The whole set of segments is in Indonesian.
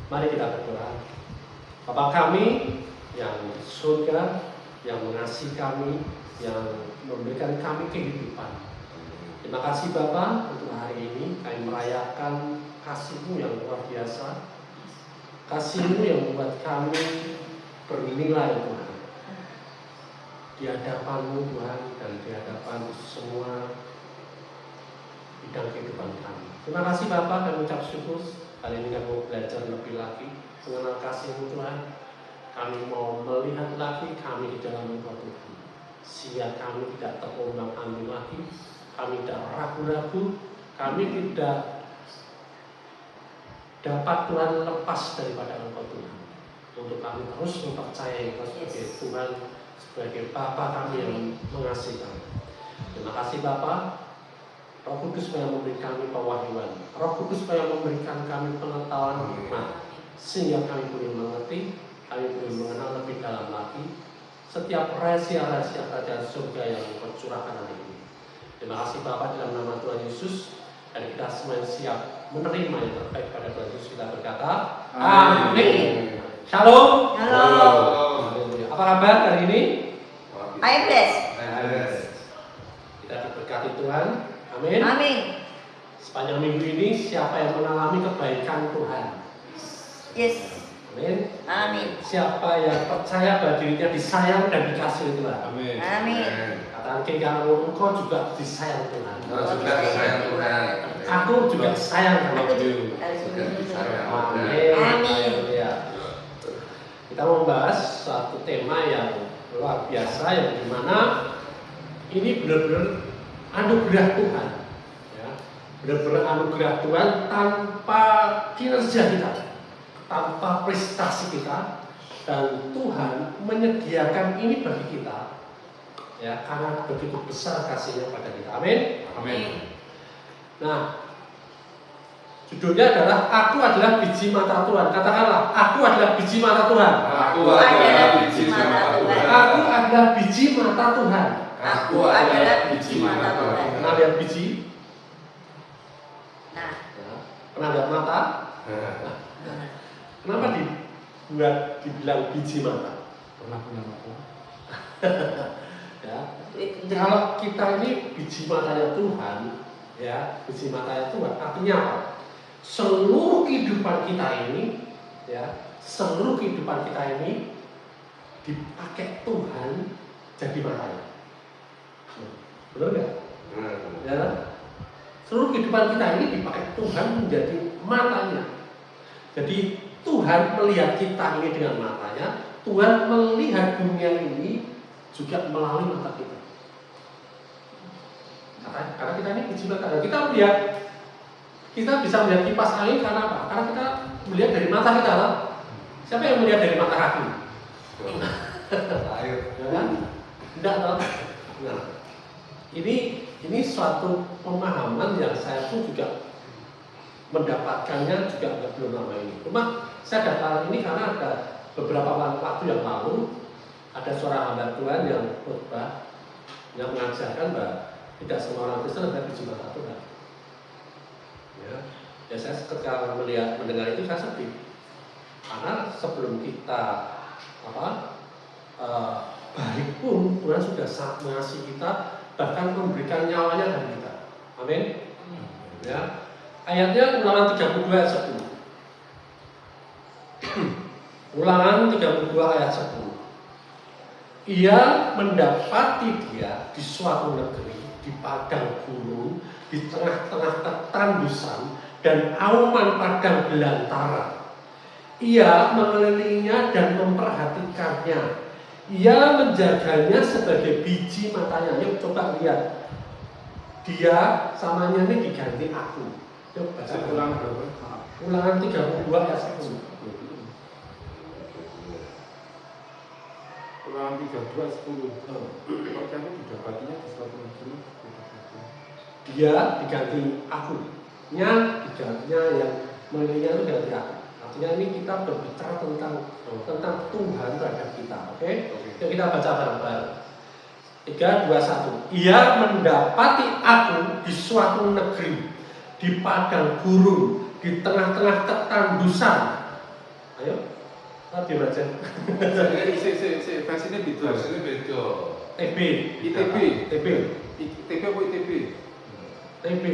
Mari kita berdoa. Bapa kami yang di surga, yang mengasihi kami, yang memberikan kami kehidupan. Terima kasih Bapa untuk hari ini kami merayakan kasih-Mu yang luar biasa. Kasih-Mu yang membuat kami bernilai Tuhan. Di hadapan-Mu Tuhan dan di hadapan semua bidang kehidupan kami. Terima kasih Bapa, kami ucap syukur. Kali ini kami mau belajar lebih lagi mengenal kasih-Mu Tuhan. Kami mau melihat lagi kami di dalam Engkau Tuhan. Sehingga kami tidak terombang-ambing lagi, kami tidak ragu-ragu, kami tidak dapat Tuhan lepas daripada Engkau Tuhan. Untuk kami terus mempercayai Engkau sebagai Tuhan, sebagai Bapa kami yang mengasihi kami. Terima kasih Bapa. Roh Kudus yang memberi kami pewahyuan, Roh Kudus yang memberikan kami pengetahuan hikmat, sehingga kami boleh mengerti, kami boleh mengenal lebih dalam lagi setiap rahasia-rahasia kerajaan surga yang Engkau curahkan hari ini. Terima kasih Bapa, dalam nama Tuhan Yesus, dan kita semua siap menerima yang terbaik pada Tuhan Yesus. Kita berkata, Amin. Shalom. Halo. Apa kabar hari ini? I'm blessed. Kita diberkati Tuhan. Amin. Amin. Sepanjang minggu ini siapa yang mengalami kebaikan Tuhan? Yes. Amin. Amin. Siapa yang percaya bahwa dirinya disayang dan dikasihi Tuhan? Amin. Amin. Katakan kalau engkau juga disayang Tuhan. Juga disayang Tuhan. Aku juga sayang sama Aku Tuhan. juga disayang. Amin. Amin. Ya. Kita mau membahas suatu tema yang luar biasa yang dimana ini benar-benar anugerah Tuhan, ya. Benar-benar anugerah Tuhan tanpa kinerja kita, tanpa prestasi kita, dan Tuhan menyediakan ini bagi kita, ya, karena begitu besar kasih-Nya pada kita. Amin. Amin. Nah, judulnya adalah Aku adalah biji mata Tuhan. Katakanlah, aku adalah biji mata Tuhan. Aku adalah biji mata Tuhan. Aku adalah biji mata Tuhan. Aku adalah biji mata Tuhan. Pernah lihat biji? Nah. Ya. Pernah lihat mata? Kenapa dibilang biji mata? Pernah punya mata? Ya. Kalau kita ini biji matanya Tuhan, ya, biji matanya Tuhan, artinya apa? Seluruh kehidupan kita ini, ya, seluruh kehidupan kita ini dipakai Tuhan jadi matanya. Benar nggak? Ya, seluruh kehidupan kita ini dipakai Tuhan menjadi matanya. Jadi Tuhan melihat kita ini dengan matanya, Tuhan melihat dunia ini juga melalui mata kita. Karena kita ini biji mata, kita melihat, kita bisa melihat kipas angin karena apa? Karena kita melihat dari mata kita lah. Siapa yang melihat dari mata kaki? Air. Ya kan? Tidak tahu. Nah, ini suatu pemahaman yang saya pun juga mendapatkannya juga belum lama ini. Cuma saya dapat ini karena ada beberapa waktu yang lalu ada seorang hamba Tuhan yang khotbah yang mengajarkan bahwa tidak semua orang Kristen adalah biji mata Tuhan. Ya, saya ketika mendengar itu saya sedih. Karena sebelum kita baik pun Tuhan sudah sangat mengasihi kita, bahkan memberikan nyawanya bagi kita. Amin. Ya. Ayatnya Ulangan 32 ayat 10. Ulangan 32 ayat 10. Ia mendapati dia di suatu negeri, di padang gurun, di tengah-tengah ketandusan dan auman padang belantara. Ia mengelilinginya dan memperhatikannya. Ia menjaganya sebagai biji matanya. Yuk coba lihat. Dia samanya ini diganti aku. Yuk baca Ulangan berapa? Ulangan 32 ayat 10. Ulangan 32 10. Kalau kamu didapatinya di suatu negeri. Dia diganti aku. Nya digantinya yang mengelilinginya itu ganti aku. Artinya ini kita berbicara tentang Tuhan terhadap kita. Oke? Yuk kita baca bareng-bareng. 3, 2, 1. Ia mendapati aku di suatu negeri, di padang gurun, di tengah-tengah ketandusan Ayo, tadi baca. Versinya beda. Versinya beda. TB, ITB. TB, ITB apa ITB? TB.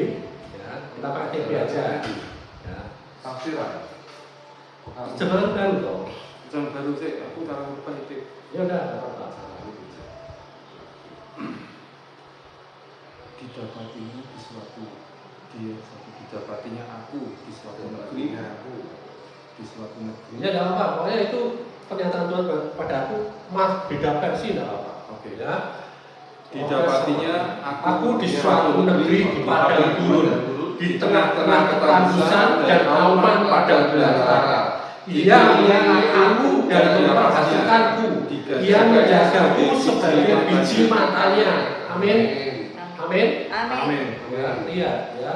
Ya, kita pakai TB aja. Ya, Tafsiran. jangan baru dong. Jangan baru sih, aku cara lupa ITB. Ya udah, nggak apa-apa. Didapatinya di suatu didapatinya aku di suatu negeri, Aku. di suatu negeri. Ya nggak apa-apa. Pokoknya itu pernyataan Tuhan pada aku, mas beda versi nggak apa-apa. Oke. Ya. Didapatinya Aku di suatu negeri di padang gurun, di tengah-tengah ketandusan dan auman padang belantara. Ia menyayangi aku dan memperhatikanku. Ia menjagaku sebagai biji matanya. Amin. Amin. Amin. Ya, lihat ya.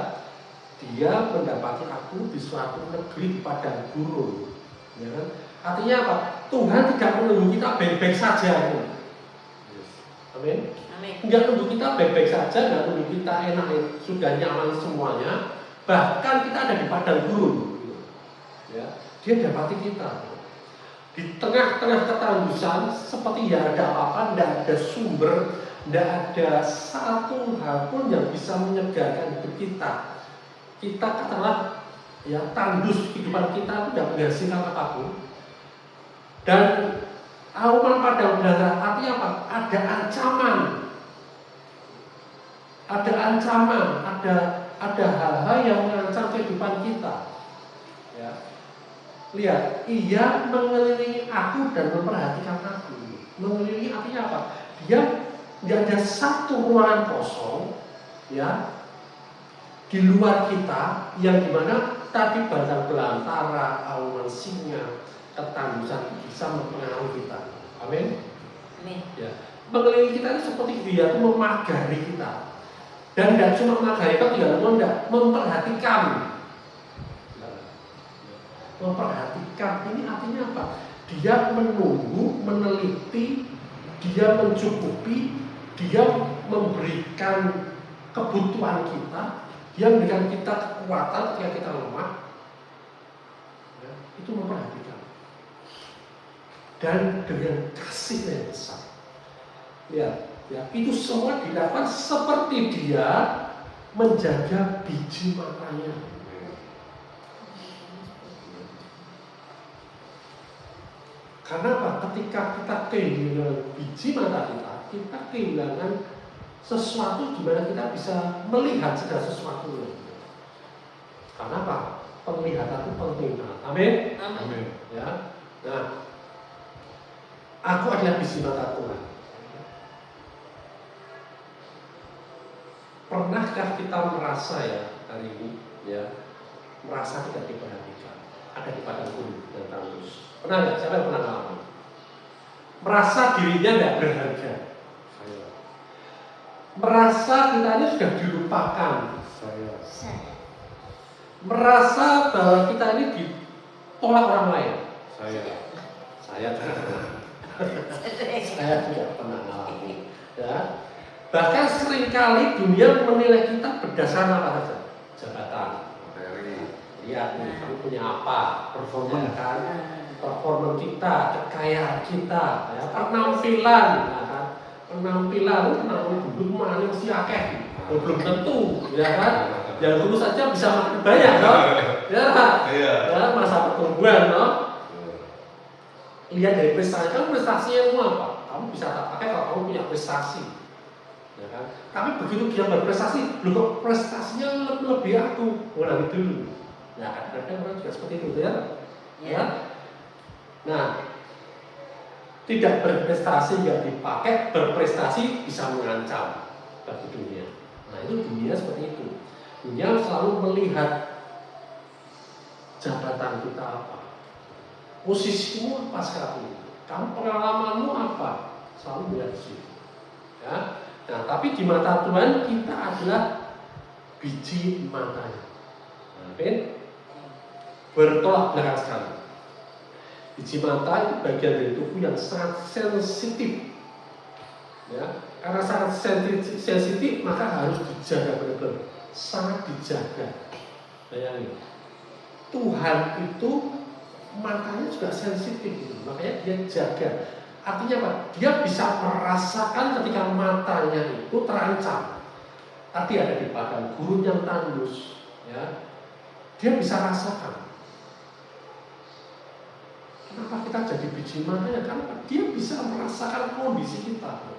Dia mendapati aku di suatu negeri di padang gurun. Ya kan? Artinya apa? Tuhan tidak menunggu kita baik-baik saja. Amin. Amin. Enggak nunggu kita baik-baik saja, enggak nunggu kita enak, sudah nyaman semuanya. Bahkan kita ada di padang gurun. Ya, dia dapati kita di tengah-tengah ketandusan, seperti ya ada apa-apa, tidak ada sumber, tidak ada satu hal pun yang bisa menyegarkan hidup kita. Kita katakanlah ya tandus, kehidupan kita tidak menghasilkan apapun. Dan auman padang belantara artinya apa? Ada ancaman. Ada ancaman, ada hal-hal yang mengancam kehidupan kita. Ya. Lihat, ia mengelilingi aku dan memperhatikan aku. Mengelilingi artinya apa? Dia tidak ada satu ruangan kosong, ya, di luar kita yang dimana tadi batang belantara, auman singa, ketandusan bisa mempengaruhi kita. Amin. Amin. Ya, mengelilingi kita ini seperti dia itu memagari kita. Dan tidak cuma memagari kita, tidak memperhatikan. Memperhatikan ini artinya apa? Dia menunggu, meneliti, dia mencukupi, dia memberikan kebutuhan kita, dia memberikan kita kekuatan ketika kita lemah. Ya, itu memperhatikan. Dan dengan kasih yang besar. Ya, itu semua dilakukan seperti dia menjaga biji matanya. Karena apa? Ketika kita kehilangan biji mata kita kehilangan sesuatu di mana kita bisa melihat segala sesuatu. Karena apa? Penglihatan itu penting banget. Amin. Amin. Ya. Nah, aku adalah biji mata Tuhan. Pernahkah kita merasa ya hari ini ya merasa tidak diperhatikan? Ada di padang gurun dan tandus. Pernah nggak? Siapa yang pernah ngalamin? Merasa dirinya tidak berharga. Saya. Merasa kita ini sudah dilupakan. Saya. Merasa bahwa kita ini ditolak orang lain. Saya. Saya tidak pernah ngalamin. Ya. Bahkan seringkali dunia menilai kita berdasarkan apa saja? Jabatan, Materi. lihat nih, kamu punya apa? Performa kan? Performa kita, kekayaan kita, ya, penampilan, ya kan? Penampilan duduk mana mesti akeh, belum tentu, ya kan? Yang dulu saja bisa makin banyak, toh? Ya, masa pertumbuhan, toh? Lihat dari prestasi, kamu prestasinya apa? Kamu bisa tak pakai kalau kamu punya prestasi. Ya kan? Tapi begitu dia berprestasi, belum kok prestasinya lebih aku ulangi dulu. Ya kan, kadang orang juga seperti itu ya. Ya. Nah, tidak berprestasi nggak dipakai, berprestasi bisa mengancam bagi dunia. Nah itu dunia seperti itu. Dunia selalu melihat jabatan kita apa, posisimu apa sekarang, kamu pengalamanmu apa, selalu melihat di situ. Ya. Nah, tapi di mata Tuhan kita adalah biji matanya. Amin. Bertolak belakang sekali. Biji mata itu bagian dari tubuh yang sangat sensitif. Ya, karena sangat sensitif maka harus dijaga benar-benar. Sangat dijaga. Bayangin. Tuhan itu matanya juga sensitif gitu. Makanya dia jaga. Artinya apa? Dia bisa merasakan ketika matanya itu terancam. Tadi ada di padang gurun yang tandus, ya. Dia bisa rasakan. Kenapa kita jadi biji matanya? Karena dia bisa merasakan kondisi kita.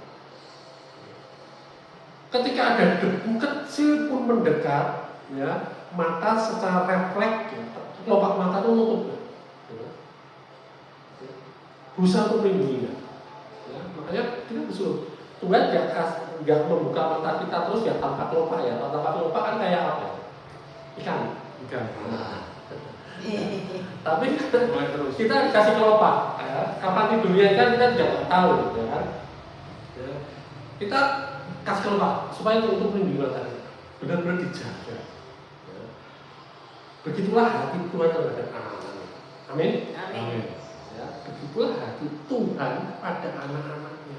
Ketika ada debu kecil pun mendekat, ya, mata secara refleks, ya, kelopak mata itu nutup, ya. Berusaha untuk melindunginya. Ya, makanya kita disuruh Tuhan nggak membuka mata kita terus ya tanpa kelopak ya. Tanpa kelopak kan kayak apa? Ikan. Nah. Tapi kita dikasih kelopak, ya. Kapan tidurnya kan kita tidak tahu, ya kan? Ya. Kita kasih kelopak supaya untuk melindungi mata kita, benar-benar dijaga. Ya. Begitulah hati Tuhan terhadap anak-anaknya. Amin. Amin. Ya, begitulah hati Tuhan pada anak-anaknya.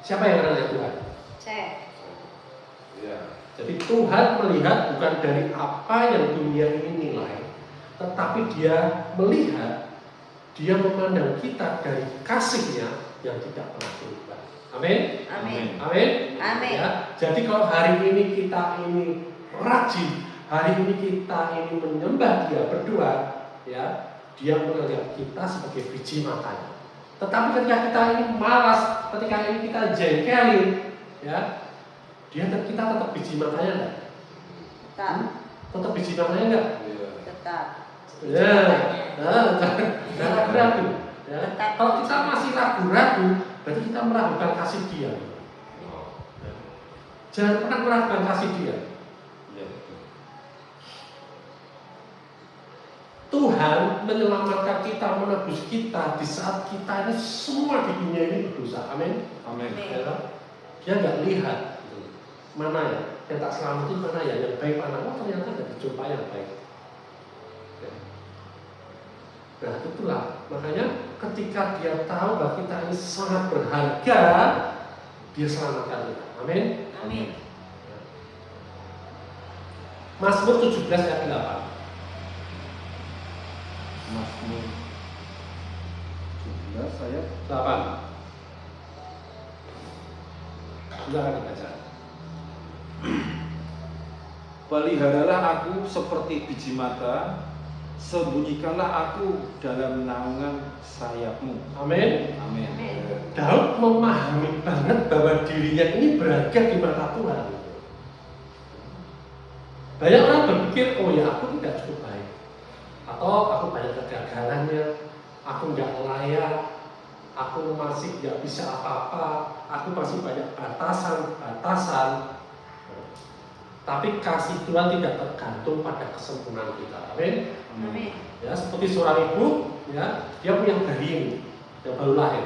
Siapa yang anaknya Tuhan? Saya. Iya. Jadi Tuhan melihat bukan dari apa yang dunia ini nilai, tetapi Dia melihat, Dia memandang kita dari kasih-Nya yang tidak pernah berubah. Amin. Amin. Amin. Amin. Ya, jadi kalau hari ini kita ini rajin, hari ini kita ini menyembah Dia berdua, ya, Dia melihat kita sebagai biji matanya. Tetapi ketika kita ini malas, ketika ini kita jengkelin, ya, kita tetap biji matanya enggak? Tetap. Tetap biji matanya enggak? Tetap. Ya, jangan ragu. Ya. Kalau kita masih ragu-ragu, berarti kita meragukan kasih Dia. Jangan pernah meragukan kasih Dia. Tuhan menyelamatkan kita, menebus kita di saat kita ini semua di dunia ini berdosa. Amin. Amin. Ya, dia nggak lihat mana ya yang tak selamat itu, mana ya yang baik mana. Oh ternyata ada dijumpai yang baik. Ya. Nah itulah makanya ketika dia tahu bahwa kita ini sangat berharga, dia selamatkan kita. Amin. Amin. Mazmur 17 ayat 8. Mazmur 17 ayat 8. Silakan dibaca. Peliharalah aku seperti biji mata, sembunyikanlah aku dalam naungan sayapmu. Amin. Amin. Daud memahami banget bahwa dirinya ini berharga di mata Tuhan. Banyak orang berpikir, oh ya aku tidak cukup baik, atau aku banyak kegagalannya, aku nggak layak, aku masih nggak bisa apa-apa, aku masih banyak batasan-batasan. Tapi kasih Tuhan tidak tergantung pada kesempurnaan kita. Amin. Amin. Ya, seperti seorang ibu, ya, dia punya bayi ini yang baru lahir.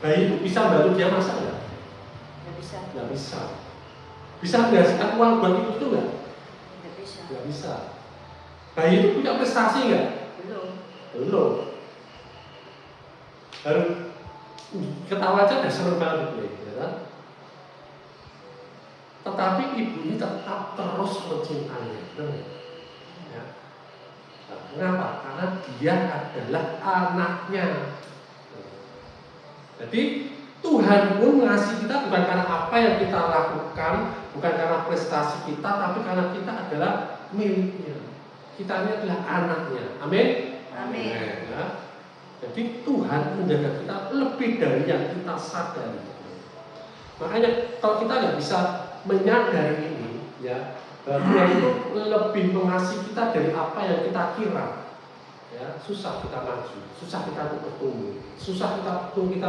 Bayi itu bisa bantu dia masak nggak? Nggak bisa. Nggak bisa. Bisa menghasilkan uang buat ibu itu nggak? Nggak bisa. Nggak bisa. Bayi itu punya prestasi nggak? Belum. Belum. Baru ketawa aja udah seneng banget gue, ya kan? Tetapi ibu ini tetap terus mencintainya, ya. Nah, kenapa? Karena dia adalah anaknya. Jadi Tuhan pun ngasih kita bukan karena apa yang kita lakukan, bukan karena prestasi kita, tapi karena kita adalah miliknya. Kita ini adalah anaknya. Amin. Amin. Ya. Jadi Tuhan menjaga kita lebih dari yang kita sadari. Makanya kalau kita nggak bisa menyadari ini, ya, bahwa Tuhan itu lebih mengasihi kita dari apa yang kita kira. Ya, susah kita maju, susah kita untuk bertumbuh, susah kita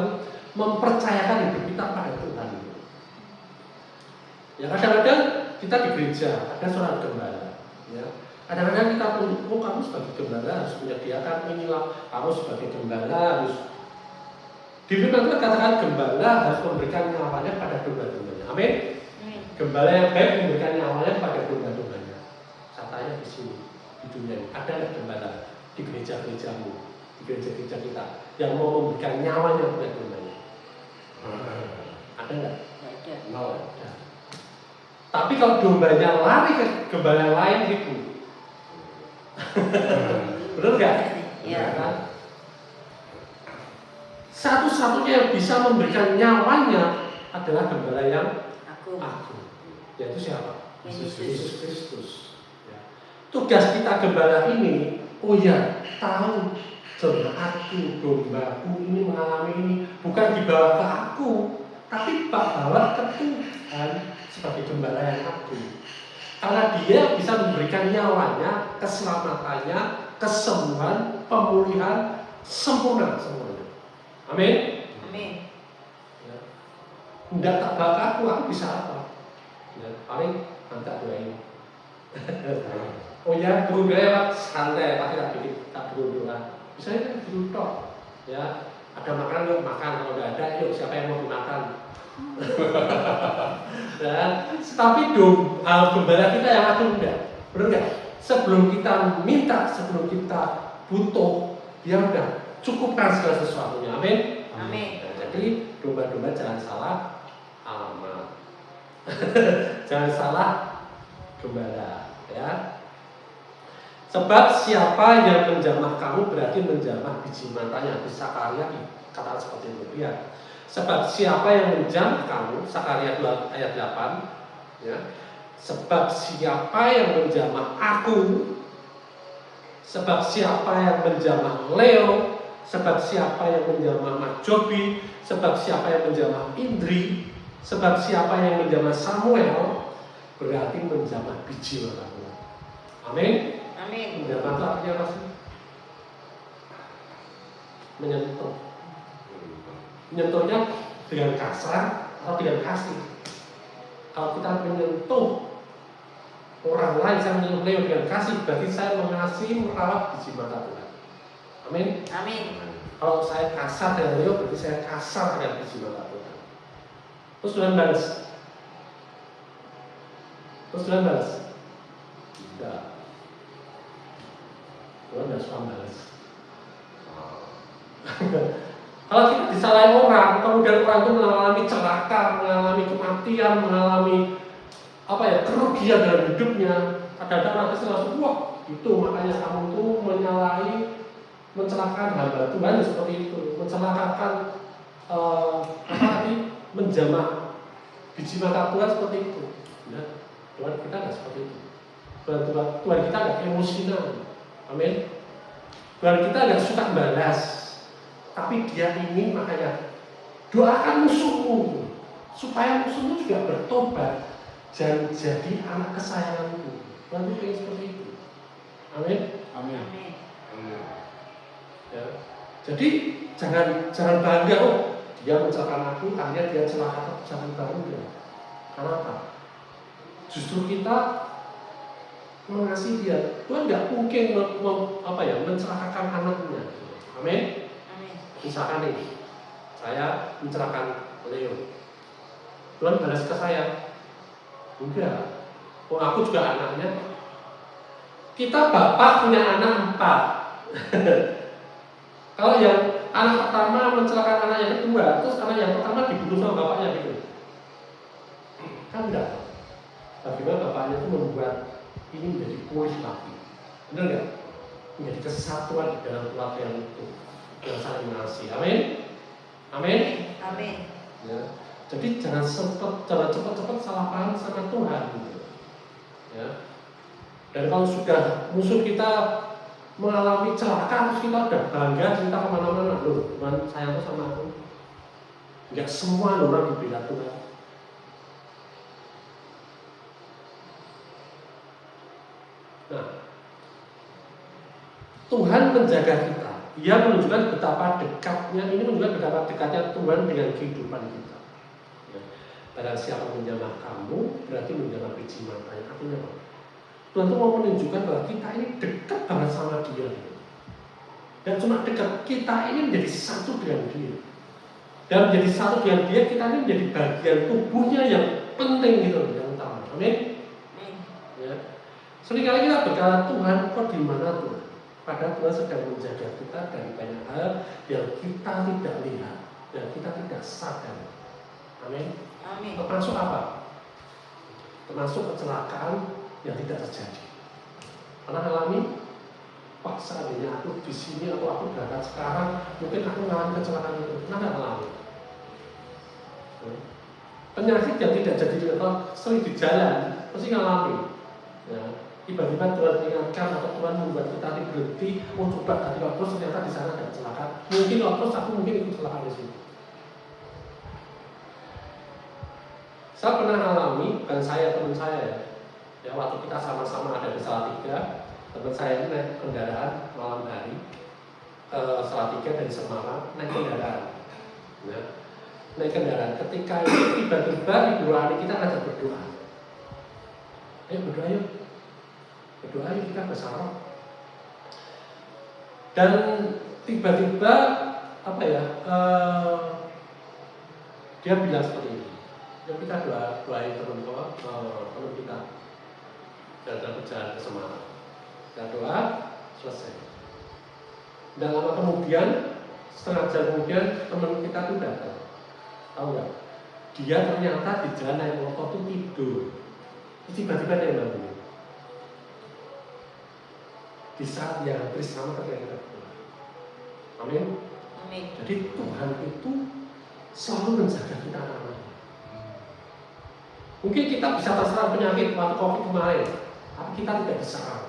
mempercayakan hidup kita pada Tuhan. Ya kadang-kadang kita di gereja ada seorang gembala, ya. Kadang-kadang kita tuntut, oh kamu sebagai gembala harus menyediakan inilah, kamu sebagai gembala harus. Di firman Tuhan katakan gembala harus memberikan nyawanya pada domba-dombanya. Amin. Gembala yang baik memberikan nyawanya pada domba-dombanya. Katanya di sini di dunia ini ada nggak gembala di gereja-gerejamu, di gereja-gereja kita yang mau memberikan nyawanya pada dombanya? Ada nggak? Nggak ada. No, ada. Tapi kalau dombanya lari ke gembala lain itu, Benar nggak? Iya. Benar kan? Satu-satunya yang bisa memberikan nyawanya adalah gembala yang Aku. agung. Yaitu siapa? Yesus. Yesus Kristus. Ya. Tugas kita gembala ini, oh ya, tahu jemaatku, dombaku ini mengalami ini, bukan dibawa ke aku, tapi bawa ke Tuhan sebagai gembala yang agung. Karena dia bisa memberikan nyawanya, keselamatannya, kesembuhan, pemulihan sempurna semuanya. Amin. Amin. Ya. Tidak tak bawa aku bisa apa? Ya, paling angkat doain. Oh ya, dulu doa santai, pasti tak dulu doa. Misalnya kan dulu tok, ya ada makan yuk makan, kalau nggak ada yuk siapa yang mau dimakan. Dan tapi gembala kita yang agung enggak, benar nggak? Sebelum kita minta, sebelum kita butuh, dia udah cukupkan segala sesuatunya. Amin. Amin. Nah, jadi domba-domba jangan salah alamat, jangan salah gembala, ya. Sebab siapa yang menjamah kamu berarti menjamah biji matanya. Di Sakaria kata seperti itu, ya. Sebab siapa yang menjamah kamu, Sakaria 2 ayat 8, ya. Sebab siapa yang menjamah aku, sebab siapa yang menjamah Leo, sebab siapa yang menjamah Majobi, sebab siapa yang menjamah Indri, sebab siapa yang menjamah Samuel, berarti menjamah biji mata Tuhan. Amin. Amin. Menjamah itu artinya apa sih? Menyentuh. Menyentuhnya dengan kasar atau dengan kasih. Kalau kita menyentuh orang lain, saya menyentuh Leo dengan kasih, berarti saya mengasihi merawat biji mata Tuhan. Amin. Amin. Kalau saya kasar dengan Leo, berarti saya kasar dengan biji mata Tuhan. Terus Tuhan balas. Tidak. Tuhan tidak suka balas. Kalau kita disalahin orang, kemudian orang itu mengalami celaka, mengalami kematian, mengalami kerugian dalam hidupnya, kadang-kadang orang itu langsung, wah itu makanya kamu tuh mencelakakan hamba Tuhan seperti itu, mencelakakan menjamah biji mata Tuhan seperti itu. Nah, Tuhan kita tidak seperti itu. Tuhan kita tidak emosional. Amin. Tuhan kita tidak suka balas, tapi Dia ingin makanya doakan musuhmu supaya musuhmu juga bertobat dan jadi anak kesayanganmu. Tuhan itu ingin seperti itu. Amin. Amin. Amin. Ya. Jadi jangan bangga, oh dia mencelakakan aku, akhirnya dia celaka, jangan bangga. Karena apa? Justru kita mengasihi dia. Tuhan nggak mungkin mencelakakan anaknya. Amin. Amin. Misalkan nih, saya mencelakakan Leo, Tuhan balas ke saya? Enggak. Oh, aku juga anaknya. Kita bapak punya anak 4. Kalau yang anak pertama mencelakakan anak yang kedua, terus anak yang pertama dibunuh sama bapaknya gitu, kan enggak. Bagaimana bapaknya itu membuat ini menjadi pulih lagi, benar nggak? Menjadi kesatuan di dalam keluarga yang itu, yang saling mengasihi. Amin. Amin. Amin. Ya. Jadi jangan cepat-cepat salah paham sama Tuhan. Gitu. Ya. Dan kalau sudah musuh kita mengalami celaka, terus kita udah bangga cerita kemana-mana, loh Tuhan sayang sama aku. Enggak semua orang dibela Tuhan. Nah, Tuhan menjaga kita. Dia menunjukkan betapa dekatnya, ini menunjukkan betapa dekatnya Tuhan dengan kehidupan kita. Ya. Pada siapa menjamah kamu, berarti menjamah biji matanya. Artinya apa? Tuhan itu mau menunjukkan bahwa kita ini dekat banget sama Dia. Dan cuma dekat, kita ini menjadi satu dengan Dia. Dan menjadi satu dengan Dia, kita ini menjadi bagian tubuhnya yang penting gitu, yang utama. Amin. Ya. Seringkali kita berkata, Tuhan, kok di mana Tuhan? Padahal Tuhan sedang menjaga kita dari banyak hal yang kita tidak lihat, yang kita tidak sadar. Amin. Amin. Termasuk apa? Termasuk kecelakaan yang tidak terjadi. Pernah alami? Pak, seandainya aku di sini atau aku berangkat sekarang, mungkin aku mengalami kecelakaan itu. Pernah nggak mengalami? Penyakit yang tidak jadi sering di jalan, pasti ngalami. Ya, tiba-tiba Tuhan ingatkan atau Tuhan membuat kita berhenti, coba ganti terus, ternyata di sana ada kecelakaan. Mungkin terus aku mungkin ikut kecelakaan di sini. Saya pernah mengalami, bukan saya, teman saya ya, waktu kita sama-sama ada di Salatiga, teman saya ini naik kendaraan malam hari ke Salatiga dari Semarang, naik kendaraan. Ya. Naik kendaraan, ketika itu tiba-tiba Ibu Rohani kita ada berdoa. Ayo berdoa yuk, berdoa yuk kita bersama. Dan tiba-tiba apa ya? Dia bilang seperti ini. Yuk kita doain teman kita dalam perjalanan ke Semarang. Kita doa selesai. Dan lama kemudian, setengah jam kemudian teman kita itu datang. Tahu nggak? Dia ternyata di jalan naik motor itu tidur. Terus tiba-tiba dia bangun. Di saat yang hampir sama ketika kita. Amin. Amin. Jadi Tuhan itu selalu menjaga kita anak-anak. Mungkin kita bisa terserang penyakit waktu COVID kemarin, tapi kita tidak diserang.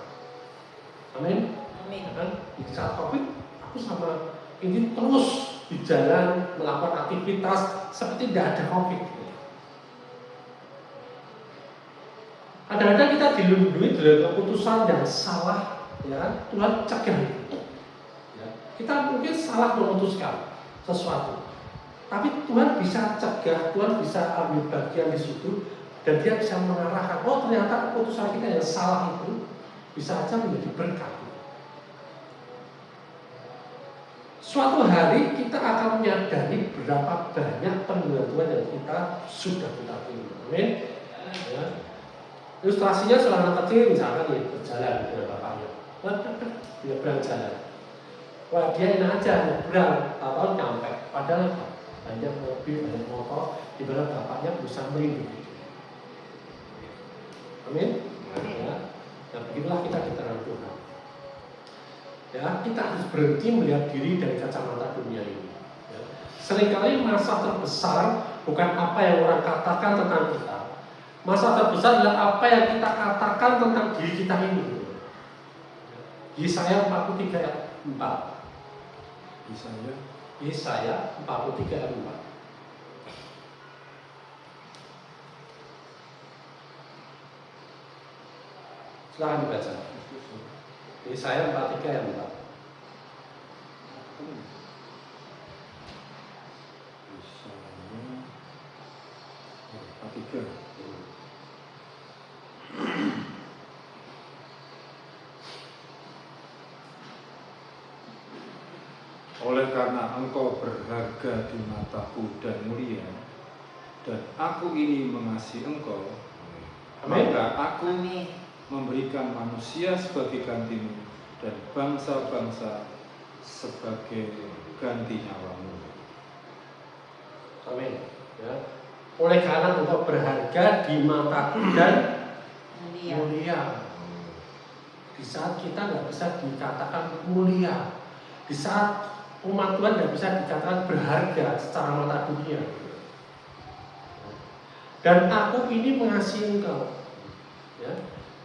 Amin. Amin. Kan? Di saat COVID, aku sama ini terus di jalan melakukan aktivitas seperti tidak ada COVID. Kadang-kadang kita dilindungi dengan keputusan yang salah, ya Tuhan cegah itu. Ya. Kita mungkin salah memutuskan sesuatu, tapi Tuhan bisa cegah, Tuhan bisa ambil bagian di situ, dan Dia bisa mengarahkan. Oh ternyata keputusan kita yang salah itu bisa aja menjadi berkat. Suatu hari kita akan menyadari berapa banyak penghidupan Tuhan yang kita sudah kita terima. Amin. Ya. Ilustrasinya seorang anak kecil misalkan ya berjalan dengan bapaknya, dia berjalan. Wah dia enak aja nyebrang, tahu nyampe. Padahal banyak mobil, banyak motor, di mana bapaknya berusaha melindungi. Amin. Ya. Nah begitulah kita di terang Tuhan. Ya, kita harus berhenti melihat diri dari kacamata dunia ini. Ya. Seringkali masa terbesar bukan apa yang orang katakan tentang kita. Masa terbesar adalah apa yang kita katakan tentang diri kita ini. Yesaya 43 ayat 4. Yesaya 43 ayat 4. Silahkan dibaca. Yesaya 43 ayat 4. Oleh karena engkau berharga di mataku dan mulia, dan aku ini mengasihi engkau, maka aku memberikan manusia sebagai gantimu dan bangsa-bangsa sebagai ganti nyawamu. Amin. Ya. Oleh karena engkau berharga di mataku dan mulia. Di saat kita nggak bisa dikatakan mulia, di saat umat Tuhan nggak bisa dikatakan berharga secara mata dunia. Dan aku ini mengasihi engkau. Ya.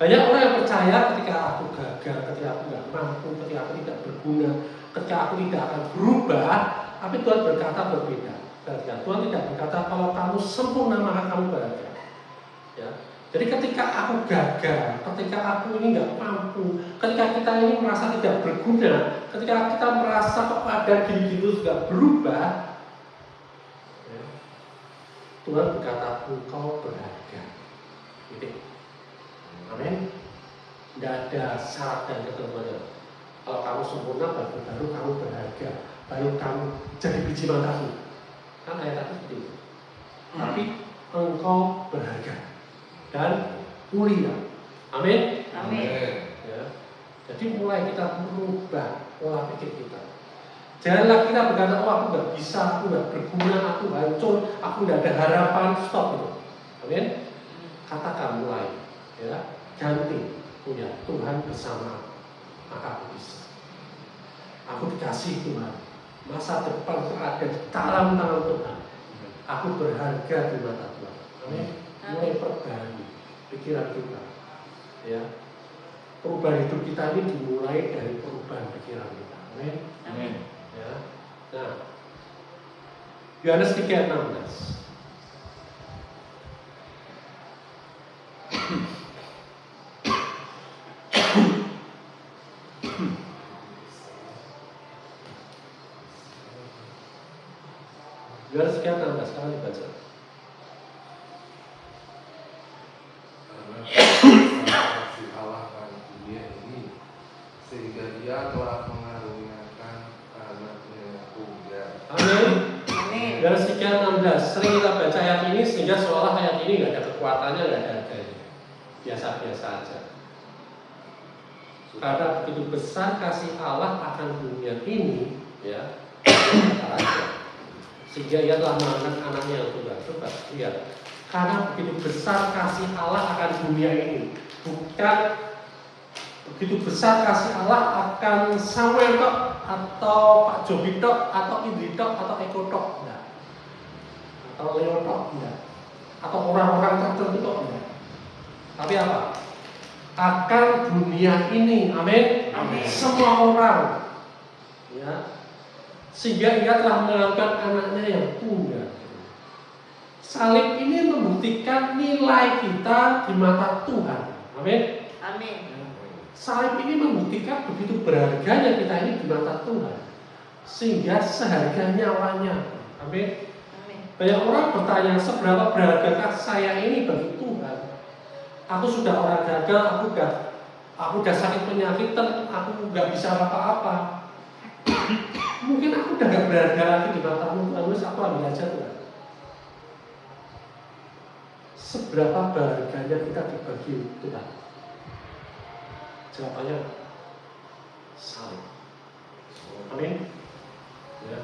Banyak orang yang percaya ketika aku gagal, ketika aku nggak mampu, ketika aku tidak berguna, ketika aku tidak akan berubah, tapi Tuhan berkata berbeda. Tuhan tidak berkata kalau kamu sempurna maka kamu bahagia. Ya. Jadi ketika aku gagal, ketika aku ini nggak mampu, ketika kita ini merasa tidak berguna, ketika kita merasa kepada diri itu sudah berubah, ya, Tuhan berkata engkau berharga. Gitu. Amin. Tidak ada syarat dan ketentuan. Kalau kamu sempurna, baru kamu berharga, baru kamu jadi biji mataku. Kan ayat seperti itu. Tapi engkau berharga dan mulia. Amin. Amin. Ya. Jadi mulai kita merubah pola pikir kita. Janganlah kita berkata, oh aku nggak bisa, aku nggak berguna, aku hancur, aku nggak ada harapan. Stop itu. Amin. Katakan mulai, ya, ganti punya Tuhan bersama. maka aku bisa. Aku dikasih Tuhan. Masa depan ada di dalam tangan Tuhan. Aku berharga di mata Tuhan. Amin. Mulai perbaiki pikiran kita. Ya. Perubahan hidup kita ini dimulai dari perubahan pikiran kita. Amin. Amin. Ya. Nah, Yohanes 3:16. Yohanes 3:16 sekarang dibaca. Karena kasih Allah akan dunia ini, sehingga Dia telah mengaruniakan anaknya yang tunggal. Amin. Amin. Yohanes 3:16. Sering kita baca ayat ini sehingga seolah ayat ini nggak ada kekuatannya, nggak ada harganya. Biasa-biasa aja. Karena begitu besar kasih Allah akan dunia ini, ya, sehingga Ia telah mengaruniakan anaknya yang tunggal. Coba lihat. Karena begitu besar kasih Allah akan dunia ini, bukan begitu besar kasih Allah akan Samuel tok, atau Pak Jobi tok, atau Indri tok, atau Eko tok, enggak. Atau Leo tok, enggak. Atau orang-orang tertentu tok, enggak. Tapi apa? Akan dunia ini, amin. Amin. Semua orang, ya. Sehingga Ia telah mengaruniakan anaknya yang tunggal. Salib ini membuktikan nilai kita di mata Tuhan. Amin. Amin. Salib ini membuktikan begitu berharganya kita ini di mata Tuhan. Sehingga seharga nyawanya. Amin. Amin. Banyak orang bertanya, seberapa berhargakah saya ini bagi Tuhan? Aku sudah orang gagal, aku udah sakit penyakitan, aku nggak bisa apa-apa. Mungkin aku udah gak berharga lagi di matamu Tuhan, terus aku ambil aja Tuhan. Seberapa berharganya kita dibagi Tuhan? Jawabannya salib. Amin. Ya.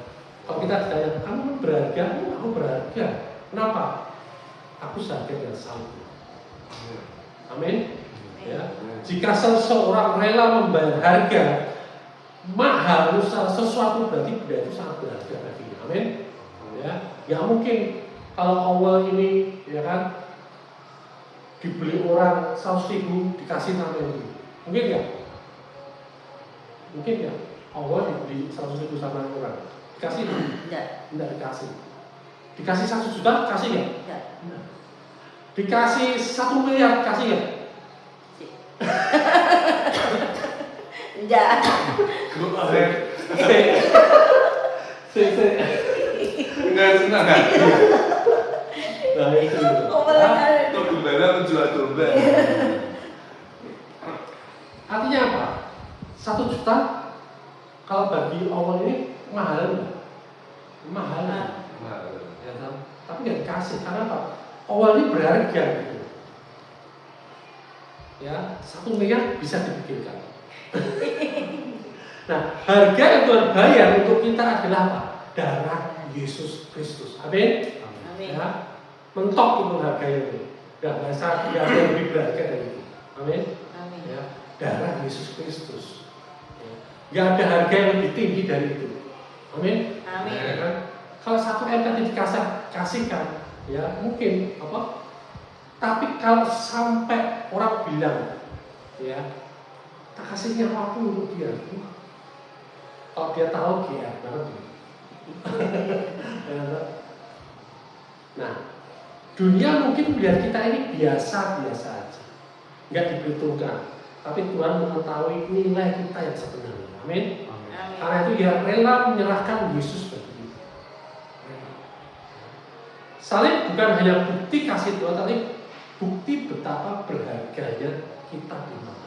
Kalau kita ditanya, kamu berharga? Aku berharga. Kenapa? Aku sadar dengan salib. Amin. Ya. Jika seseorang rela membayar harga mahal sesuatu, berarti benda itu sangat berharga baginya. Amin. Ya, nggak mungkin kalau awal ini, ya kan, dibeli orang 100.000 dikasih sama ini. Mungkin nggak? Mungkin nggak? Awal dibeli 100.000 sama orang, dikasih? Tidak dikasih. Dikasih 1 juta, kasih nggak? Tidak. Dikasih 1 miliar, kasih nggak? Enggak. Enggak senang kan? Nah itu. Itu gembala menjual domba. Artinya apa? 1 juta kalau bagi awal ini mahal nggak? Mahal. Ya kan? Tapi nggak dikasih karena apa? Awal ini berharga gitu. Ya, 1 miliar bisa dipikirkan. Nah, harga yang Tuhan bayar untuk kita adalah apa? Darah Yesus Kristus. Amin. Amin. Ya, mentok itu harganya itu. Gak bisa tidak ada yang lebih berharga dari itu. Amin. Amin. Ya, darah Yesus Kristus. Ya. Gak ada harga yang lebih tinggi dari itu. Amin. Amin. Ya, kan? Kalau 1 M tadi dikasihkan, ya mungkin apa? Tapi kalau sampai orang bilang, ya, tak kasih nyawaku untuk dia. Kalau dia tahu GR banget. Nah, dunia mungkin melihat kita ini biasa-biasa aja, nggak diperhitungkan. Tapi Tuhan mengetahui nilai kita yang sebenarnya. Amin. Amin. Karena itu dia rela menyerahkan Yesus bagi kita. Salib bukan hanya bukti kasih Tuhan, tapi bukti betapa berharganya kita di mata.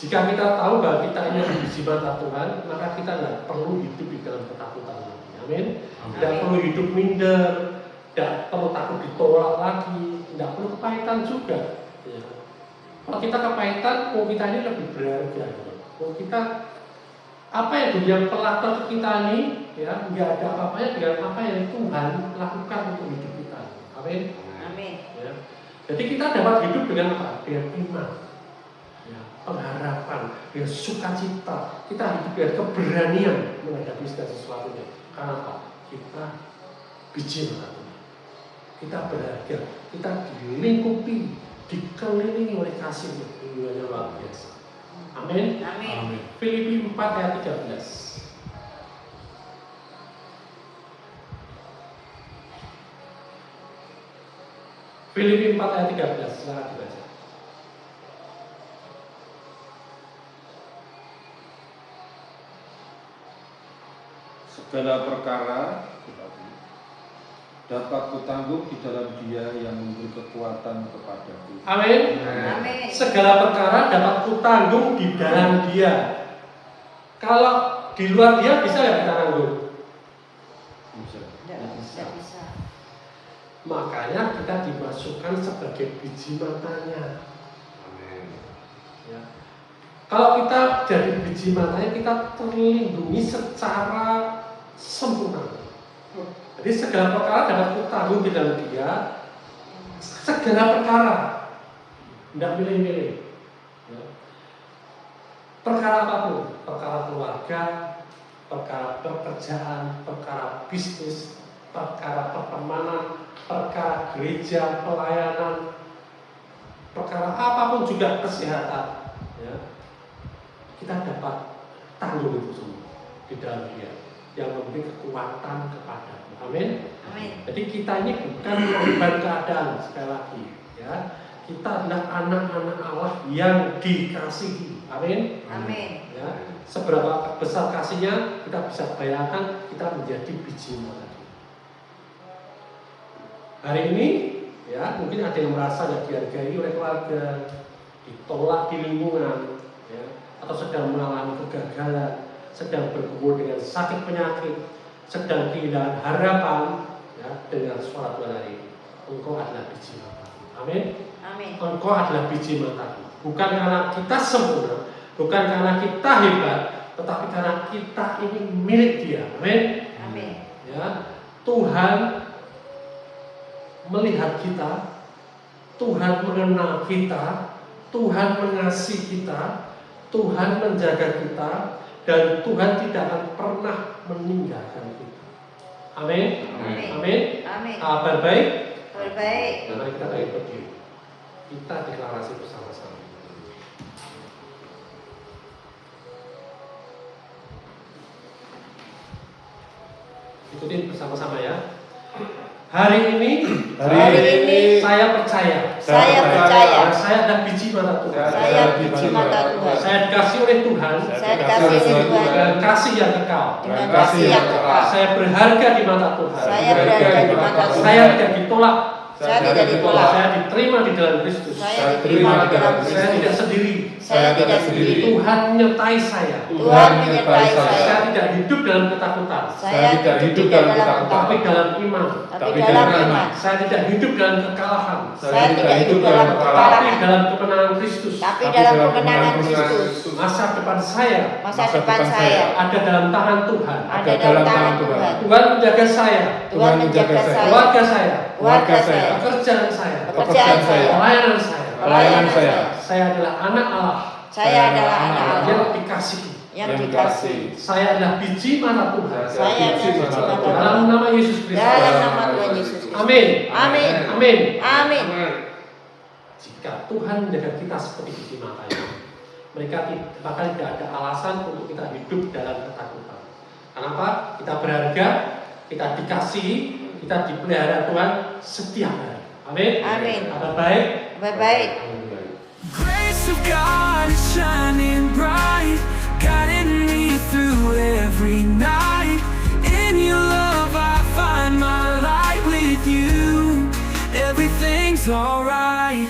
Jika kita tahu bahwa kita ini di mata Tuhan, maka kita nggak perlu hidup di dalam ketakutan lagi. Amin. Tidak perlu hidup minder, tidak perlu takut ditolak lagi, tidak perlu kepahitan juga. Ya. Kalau kita kepahitan, kita ini lebih berharga. Kita apa yang dunia pelakor kita ini, ya nggak ada apa-apanya dengan apa yang Tuhan lakukan untuk hidup kita. Amin. Amin. Ya. Jadi kita dapat hidup dengan apa? Dengan iman, ya, pengharapan, dengan sukacita. Kita hidup dengan keberanian menghadapi segala sesuatunya. Karena apa? Kita biji mata Tuhan. Kita berharga. Kita dilingkupi, dikelilingi oleh kasih-Nya yang luar biasa. Amin. Amin. Filipi 4 ayat 13. Filipi 4 ayat 13, silakan dibaca. Segala perkara dapat kutanggung di dalam Dia yang memberi kekuatan kepadaku. Amin. Amin. Segala perkara dapat kutanggung di dalam Dia. Kalau di luar Dia bisa nggak kita tanggung? Bisa. Tidak bisa. Makanya kita dimasukkan sebagai biji matanya. Amin. Ya. Kalau kita jadi biji matanya, kita terlindungi secara sempurna. Jadi segala perkara dapat kutanggung di dalam Dia. Segala perkara, tidak milih-milih. Ya. Perkara apapun, perkara keluarga, perkara pekerjaan, perkara bisnis, perkara pertemanan, perkara gereja, pelayanan, perkara apapun juga kesehatan, ya, kita dapat tanggung itu semua di dalam Dia yang memberi kekuatan kepadamu. Amin. Amin. Jadi kita ini bukan korban keadaan, sekali lagi, ya. Kita adalah anak-anak Allah yang dikasihi. Amin. Amin. Ya, seberapa besar kasihnya kita bisa bayangkan kita menjadi biji mata. Hari ini, ya, mungkin ada yang merasa tidak dihargai oleh keluarga, ditolak di lingkungan, ya, atau sedang mengalami kegagalan, sedang bergumul dengan sakit penyakit, sedang kehilangan harapan, ya, dengan suara Tuhan hari ini. Engkau adalah biji mataku. Amin. Amin. Engkau adalah biji mataku. Bukan karena kita sempurna, bukan karena kita hebat, tetapi karena kita ini milik Dia. Amin. Amin. Ya, Tuhan melihat kita, Tuhan mengenal kita, Tuhan mengasihi kita, Tuhan menjaga kita, dan Tuhan tidak akan pernah meninggalkan kita. Amin. Amin. Amin. Amin. Kabar baik. Kabar baik. Dan mari kita baik berdiri. Kita deklarasi bersama-sama. Ikutin bersama-sama ya. Hari ini saya percaya Saya percaya. saya adalah biji mata Tuhan. Saya biji mata Tuhan. Saya dikasih oleh Tuhan Saya dikasih oleh Tuhan dengan kasih yang kekal. dengan kasih yang kekal. Saya berharga di mata Tuhan. Saya berada di mata Tuhan. Saya tidak ditolak. Saya tidak ditolak. Saya diterima di dalam Kristus. Saya diterima di dalam Saya Kristus. tidak sendiri. Saya tidak sendiri. Tuhan menyertai saya. Tuhan menyertai saya. Saya tidak hidup dalam ketakutan, Saya tidak hidup dalam tapi ketakutan, dalam iman. tapi dalam iman. Saya tidak hidup dalam kekalahan, Saya tidak hidup dalam tapi kekalahan, dalam kemenangan Kristus. tapi dalam kemenangan Kristus. Masa depan saya Masa depan saya ada dalam tangan Tuhan. ada dalam tangan Tuhan. Tuhan menjaga saya, Tuhan menjaga saya, keluarga saya, keluarga saya, pekerjaan saya, pekerjaan saya, pelayanan saya. pelayanan saya. Saya adalah anak Allah Saya adalah anak Allah yang dikasihi. yang dikasihi. Saya adalah biji mana Tuhan. Saya adalah biji mata Dalam Tuhan. nama Yesus Kristus. Dalam nama Tuhan Yesus Kristus. Amin. Amin. Amin. Amin. Jika Tuhan menjaga kita seperti biji matanya, bahkan tidak ada alasan untuk kita hidup dalam ketakutan. Kenapa? Kita berharga, kita dikasihi, kita dipelihara Tuhan setiap hari. Amin. Amin. Kabar baik. Kabar baik. Grace of God is shining bright, guiding me through every night. In your love I find my light with you. Everything's alright.